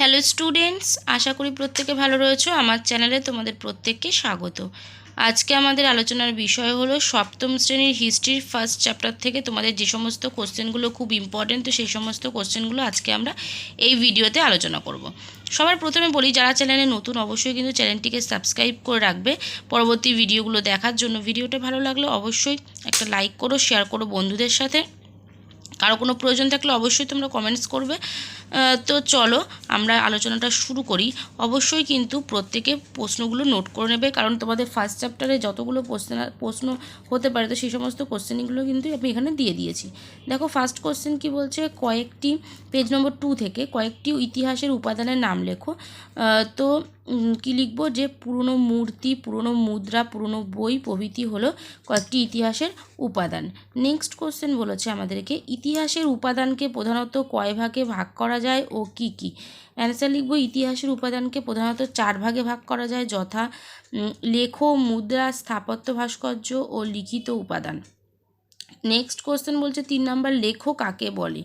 Hello students, আশা করি প্রত্যেকে ভালো রয়েছো। আমার চ্যানেলে তোমাদের প্রত্যেককে স্বাগত। আজকে আমাদের আলোচনার বিষয় হলো সপ্তম শ্রেণীর হিস্ট্রির ফার্স্ট চ্যাপ্টার থেকে তোমাদের যে সমস্ত কোশ্চেনগুলো খুব ইম্পর্টেন্ট, তো সেই সমস্ত কোশ্চেনগুলো আজকে আমরা এই ভিডিওতে আলোচনা করব। সবার প্রথমে বলি, যারা চ্যানেলে নতুন অবশ্যই কিন্তু চ্যানেলটিকে সাবস্ক্রাইব করে রাখবে পরবর্তী ভিডিওগুলো দেখার জন্য। ভিডিওটা ভালো লাগলে অবশ্যই একটা লাইক করো, শেয়ার করো বন্ধুদের সাথে। কারো কোনো প্রয়োজন থাকলে অবশ্যই তোমরা কমেন্টস করবে। তো চলো আমরা আলোচনাটা শুরু করি। অবশ্যই কিন্তু প্রত্যেকে প্রশ্নগুলো নোট করে নেবে, কারণ তোমাদের ফার্স্ট চ্যাপ্টারে যতগুলো প্রশ্ন হতে পারে তো সেই সমস্ত কোশ্চেনগুলো কিন্তু আমি এখানে দিয়ে দিয়েছি। দেখো ফার্স্ট কোশ্চেন কি বলছে, কয়েকটি পেজ নম্বর 2 থেকে কয়েকটি ইতিহাসের উপাদানের নাম লেখো। তো কি লিখবো, যে পুরনো মূর্তি, পুরনো মুদ্রা, পুরনো বই প্রভৃতি হলো কয়েকটি ইতিহাসের উপাদান। নেক্সট কোশ্চেন বলেছে আমাদেরকে, ইতিহাসের উপাদানকে প্রধানত কয় ভাগে ভাগ করা যায় ও কি কি। অ্যান্সার লিখবো, ইতিহাসের উপাদানকে প্রধানত 4 ভাগে ভাগ করা যায়, যথা লেখ, মুদ্রা, স্থাপত্য ভাস্কর্য ও লিখিত উপাদান। নেক্সট কোশ্চেন বলছে 3 নাম্বার, লেখো কাকে বলে।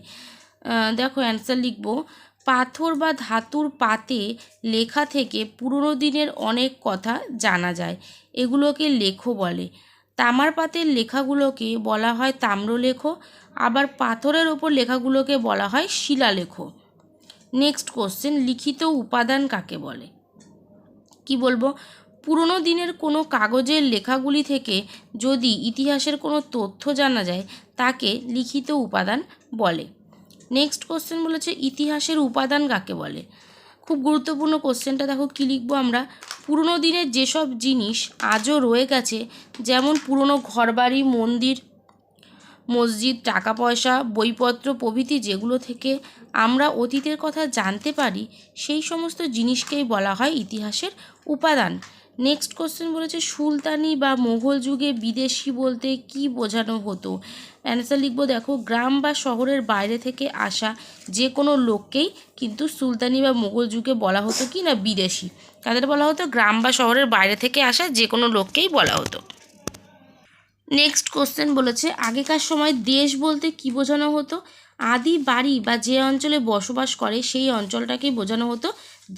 দেখো অ্যান্সার লিখবো, পাথর বা ধাতুর পাতে লেখা থেকে পুরনো দিনের অনেক কথা জানা যায়, এগুলোকে লেখো বলে। তামার পাতের লেখাগুলোকে বলা হয় তাম্রলেখ, আবার পাথরের ওপর লেখাগুলোকে বলা হয় শিলালেখ। নেক্সট কোশ্চেন, লিখিত উপাদান কাকে বলে। কি বলবো, পুরনো দিনের কোনো কাগজের লেখাগুলি থেকে যদি ইতিহাসের কোনো তথ্য জানা যায় তাকে লিখিত উপাদান বলে। নেক্সট কোশ্চেন বলেছে, ইতিহাসের উপাদান কাকে বলে। খুব গুরুত্বপূর্ণ কোশ্চেনটা, দেখো কী লিখবো আমরা, পুরনো দিনের যেসব জিনিস আজও রয়ে গেছে, যেমন পুরনো ঘরবাড়ি, মন্দির, মসজিদ, টাকা পয়সা, বইপত্র প্রভৃতি, যেগুলো থেকে আমরা অতীতের কথা জানতে পারি, সেই সমস্ত জিনিসকেই বলা হয় ইতিহাসের উপাদান। নেক্সট কোশ্চেন বলেছে, সুলতানি বা মোগল যুগে বিদেশি বলতে কি বোঝানো হতো। অ্যান্সার লিখবো, দেখো গ্রাম বা শহরের বাইরে থেকে আসা যে কোনো লোককেই কিন্তু সুলতানি বা মোগল যুগে বলা হতো কি না, বিদেশি। তাদের বলা হতো গ্রাম বা শহরের বাইরে থেকে আসা যে কোনো লোককেই বলা হতো। নেক্সট কোশ্চেন বলেছে, আগেকার সময় দেশ বলতে কি বোঝানো হতো। আদি বাড়ি বা যে অঞ্চলে বসবাস করে সেই অঞ্চলটাকেই বোঝানো হতো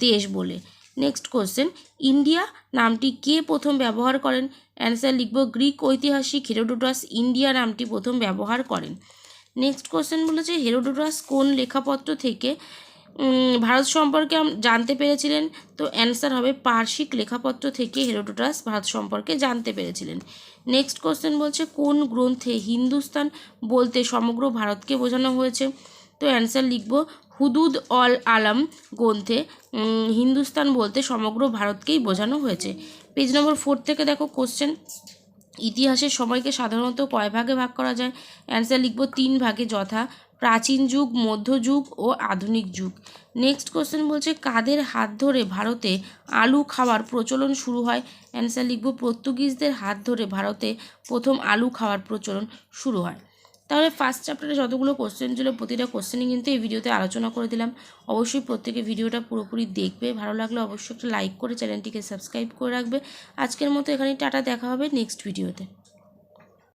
দেশ বলে। নেক্সট কোশ্চেন, ইন্ডিয়া নামটি কে প্রথম ব্যবহার করেন। অ্যান্সার লিখব, গ্রিক ঐতিহাসিক হেরোডোটাস ইন্ডিয়া নামটি প্রথম ব্যবহার করেন। নেক্সট কোশ্চেন বলেছে, হেরোডোটাস কোন লেখাপত্র থেকে ভারত সম্পর্কে জানতে পেরেছিলেন। তো অ্যান্সার হবে, পার্সিক লেখাপত্র থেকে হেরোডোটাস ভারত সম্পর্কে জানতে পেরেছিলেন। নেক্সট কোশ্চেন বলছে, কোন গ্রন্থে হিন্দুস্তান বলতে সমগ্র ভারতকে বোঝানো হয়েছে। তো অ্যান্সার লিখব, হুদুদ অল আলম গ্রন্থে হিন্দুস্তান বলতে সমগ্র ভারতকেই বোঝানো হয়েছে। পেজ নম্বর 4 থেকে দেখো কোশ্চেন, ইতিহাসের সময়কে সাধারণত কয় ভাগে ভাগ করা যায়। অ্যান্সার লিখব, 3 ভাগে, যথা প্রাচীন যুগ, মধ্যযুগ ও আধুনিক যুগ। নেক্সট কোশ্চেন বলছে, কাদের হাত ধরে ভারতে আলু খাওয়ার প্রচলন শুরু হয়। অ্যান্সার লিখব, পর্তুগিজদের হাত ধরে ভারতে প্রথম আলু খাওয়ার প্রচলন শুরু হয়। তাহলে ফার্স্ট চ্যাপ্টারে যতগুলো কোশ্চেন ছিল প্রতিটা কোশ্চেনই কিন্তু এই ভিডিওতে আলোচনা করে দিলাম। অবশ্যই প্রত্যেকে ভিডিওটা পুরোপুরি দেখবে, ভালো লাগলে অবশ্যই একটা লাইক করে চ্যানেলটিকে সাবস্ক্রাইব করে রাখবে। আজকের মতো এখানেই টাটা, দেখা হবে নেক্সট ভিডিওতে।